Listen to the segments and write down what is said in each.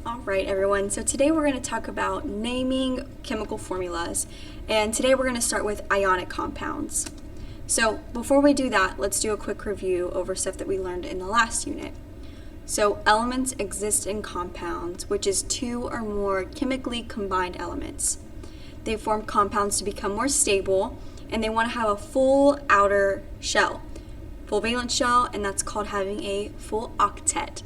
All right, everyone. So today we're going to talk about naming chemical formulas. And today we're going to start with ionic compounds. So before we do that, let's do a quick review over stuff that we learned in the last unit. So elements exist in compounds, which is two or more chemically combined elements. They form compounds to become more stable, and they want to have a full outer shell, full valence shell, and that's called having a full octet.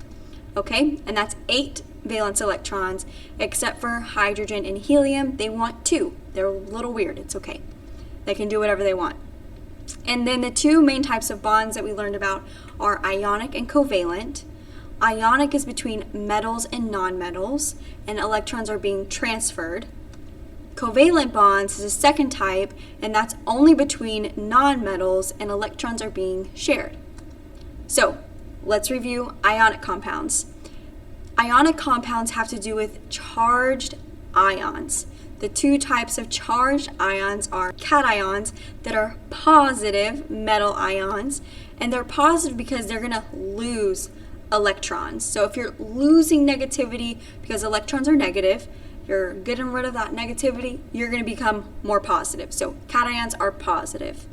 Okay, and that's 8 valence electrons, except for hydrogen and helium. They want 2. They're a little weird. It's okay. They can do whatever they want. And then the two main types of bonds that we learned about are ionic and covalent. Ionic is between metals and nonmetals, and electrons are being transferred. Covalent bonds is a second type, and that's only between nonmetals, and electrons are being shared. So let's review ionic compounds. Ionic compounds have to do with charged ions. The two types of charged ions are cations that are positive metal ions, and they're positive because they're going to lose electrons. So if you're losing negativity because electrons are negative, you're getting rid of that negativity, you're going to become more positive. So cations are positive.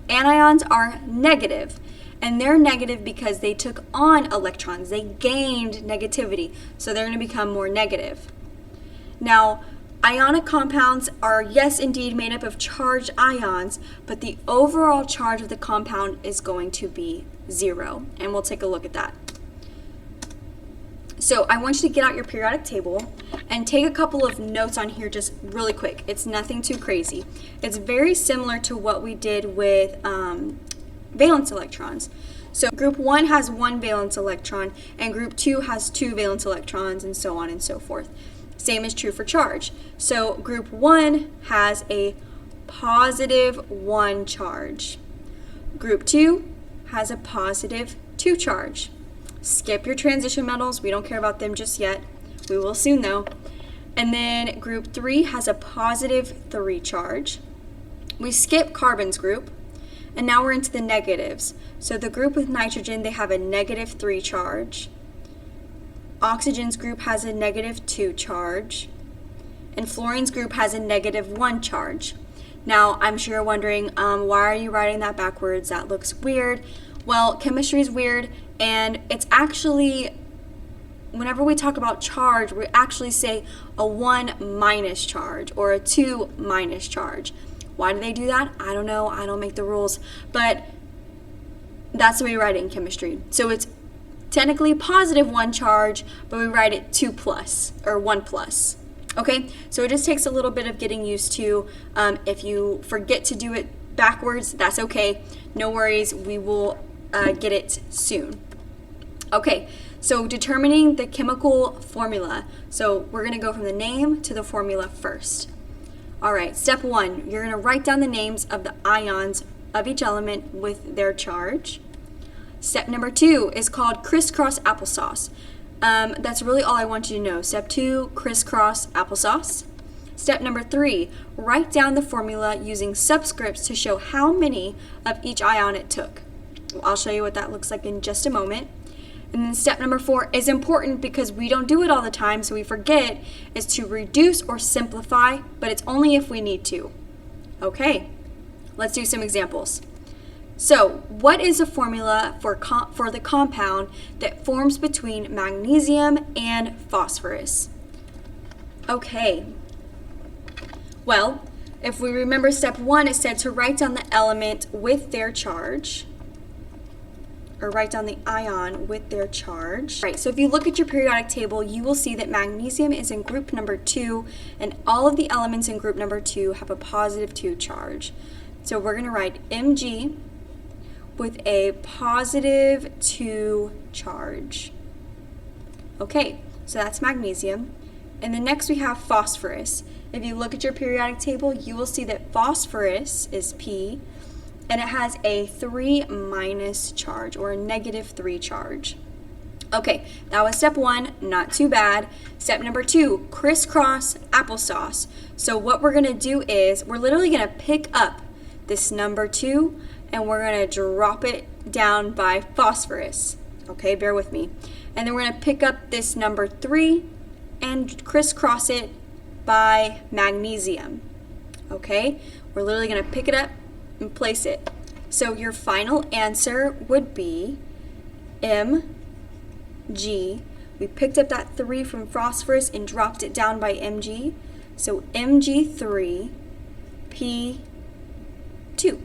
Anions are negative, and they're negative because they took on electrons. They gained negativity, so they're going to become more negative. Now, ionic compounds are, yes, indeed, made up of charged ions, but the overall charge of the compound is going to be 0, and we'll take a look at that. So I want you to get out your periodic table and take a couple of notes on here just really quick. It's nothing too crazy. It's very similar to what we did with valence electrons. So group 1 has 1 valence electron, and group 2 has 2 valence electrons, and so on and so forth. Same is true for charge. So group 1 has a positive 1 charge. Group 2 has a positive 2 charge. Skip your transition metals. We don't care about them just yet. We will soon, though. And then group 3 has a positive 3 charge. We skip carbon's group, and now we're into the negatives. So the group with nitrogen, they have a negative 3 charge. Oxygen's group has a negative 2 charge. And fluorine's group has a negative 1 charge. Now, I'm sure you're wondering, why are you writing that backwards? That looks weird. Well, chemistry is weird, and it's actually, whenever we talk about charge, we actually say a 1 minus charge or a 2 minus charge. Why do they do that? I don't know. I don't make the rules, but that's the way we write it in chemistry. So it's technically positive 1 charge, but we write it 2 plus or 1 plus. Okay, so it just takes a little bit of getting used to. If you forget to do it backwards, that's okay. No worries. We will get it soon. Okay, so determining the chemical formula. So we're going to go from the name to the formula first. All right, step 1, you're going to write down the names of the ions of each element with their charge. Step number 2 is called crisscross applesauce. That's really all I want you to know. Step 2, crisscross applesauce. Step number 3, write down the formula using subscripts to show how many of each ion it took. I'll show you what that looks like in just a moment. And then step number 4 is important because we don't do it all the time, so we forget, is to reduce or simplify, but it's only if we need to. Okay, let's do some examples. So, what is a formula for the compound that forms between magnesium and phosphorus? Okay, well, if we remember step 1, it said to write down the element with their charge, or write down the ion with their charge. Right, so if you look at your periodic table, you will see that magnesium is in group number 2, and all of the elements in group number 2 have a positive 2 charge. So we're going to write Mg with a positive 2 charge. Okay, so that's magnesium. And then next we have phosphorus. If you look at your periodic table, you will see that phosphorus is P, and it has a 3 minus charge, or a negative 3 charge. Okay, that was step 1, not too bad. Step number 2, crisscross applesauce. So what we're gonna do is, we're literally gonna pick up this number 2, and we're gonna drop it down by phosphorus. Okay, bear with me. And then we're gonna pick up this number 3, and crisscross it by magnesium. Okay, we're literally going to pick it up and place it. So your final answer would be Mg. We picked up that 3 from phosphorus and dropped it down by Mg. So Mg3, P2.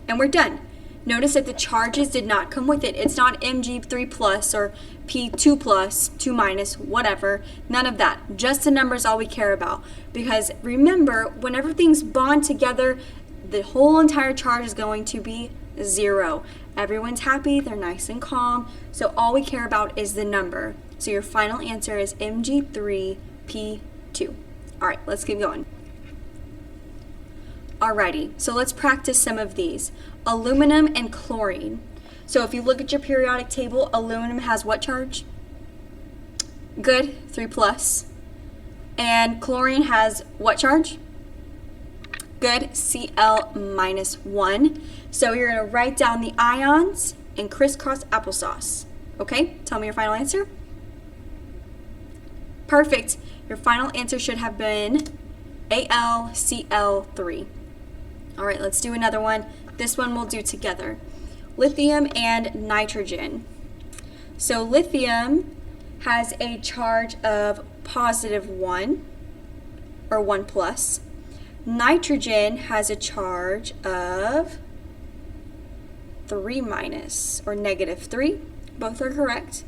And we're done. Notice that the charges did not come with it. It's not Mg3 plus or P2 plus, 2 minus, whatever. None of that. Just the numbers all we care about. Because remember, whenever things bond together, the whole entire charge is going to be 0. Everyone's happy, they're nice and calm. So all we care about is the number. So your final answer is Mg3, P2. All right, let's keep going. Alrighty, so let's practice some of these. Aluminum and chlorine. So if you look at your periodic table, aluminum has what charge? Good, 3 plus. And chlorine has what charge? Good, Cl minus 1. So you're going to write down the ions and crisscross applesauce. Okay, tell me your final answer. Perfect. Your final answer should have been AlCl3. All right, let's do another one. This one we'll do together. Lithium and nitrogen. So lithium has a charge of positive 1, or 1 plus. Nitrogen has a charge of 3 minus, or negative 3. Both are correct.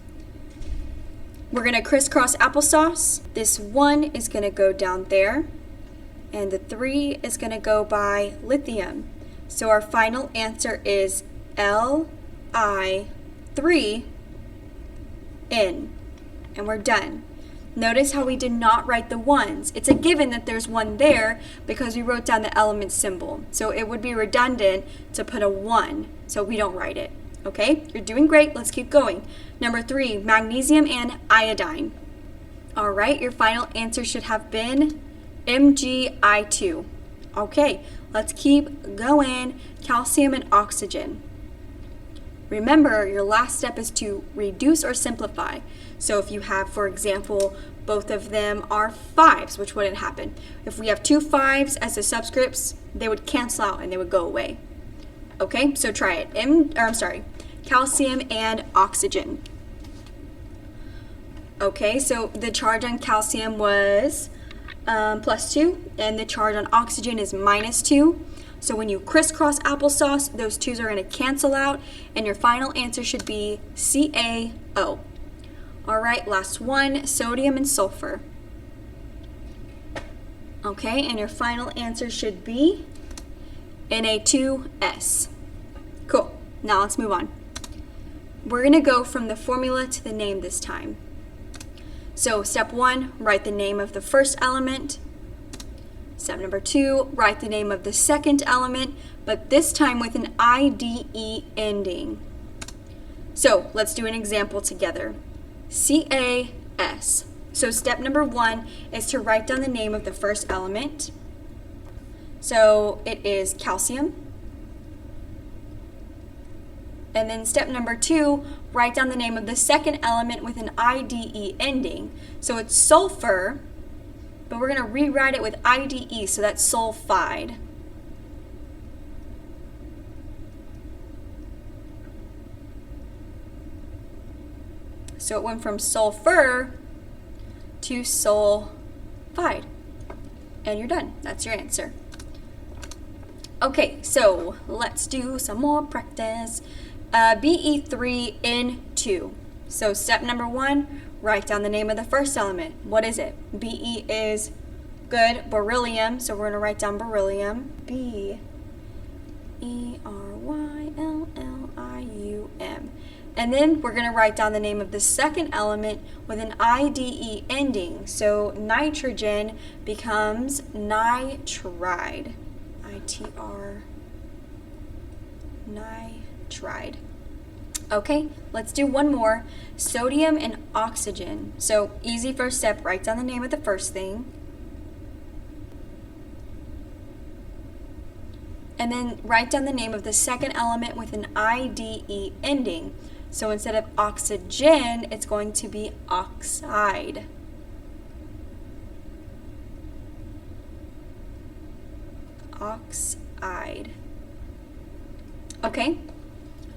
We're going to crisscross applesauce. This 1 is going to go down there, and the 3 is going to go by lithium. So our final answer is Li3N, and we're done. Notice how we did not write the 1s. It's a given that there's 1 there because we wrote down the element symbol. So it would be redundant to put a 1, so we don't write it. Okay, you're doing great. Let's keep going. Number 3, magnesium and iodine. All right, your final answer should have been Mgi2. Okay, let's keep going. Calcium and oxygen. Remember, your last step is to reduce or simplify. So if you have, for example, both of them are 5s, which wouldn't happen. If we have 2 5s as the subscripts, they would cancel out and they would go away. Okay, so try it. Calcium and oxygen. Okay, so the charge on calcium was plus 2, and the charge on oxygen is minus 2. So when you crisscross applesauce, those 2's are going to cancel out, and your final answer should be CaO. All right, last one, sodium and sulfur. Okay, and your final answer should be Na2S. Cool, now let's move on. We're going to go from the formula to the name this time. So step 1, write the name of the first element. Step number 2, write the name of the second element, but this time with an IDE ending. So let's do an example together. CaS. So step number 1 is to write down the name of the first element. So it is calcium. And then step number 2, write down the name of the second element with an IDE ending. So it's sulfur, but we're going to rewrite it with IDE, so that's sulfide. So it went from sulfur to sulfide. And you're done. That's your answer. Okay, so let's do some more practice. Be3N2. So step number 1, write down the name of the first element. What is it? Be is good, beryllium. So we're going to write down beryllium. Beryllium. And then we're going to write down the name of the second element with an IDE ending. So nitrogen becomes nitride. ITR. Nitride. Okay, let's do one more. Sodium and oxygen. So easy first step, write down the name of the first thing. And then write down the name of the second element with an IDE ending. So instead of oxygen, it's going to be oxide. oxide. Okay,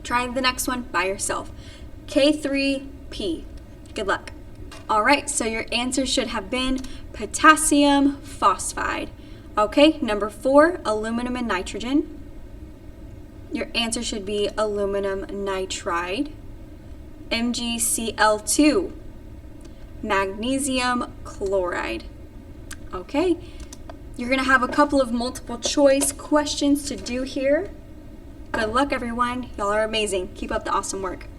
try the next one by yourself. K3P. Good luck. All right, so your answer should have been potassium phosphide. Okay, number 4, aluminum and nitrogen. Your answer should be aluminum nitride. MgCl2, magnesium chloride. Okay, you're going to have a couple of multiple choice questions to do here. Good luck, everyone. Y'all are amazing. Keep up the awesome work.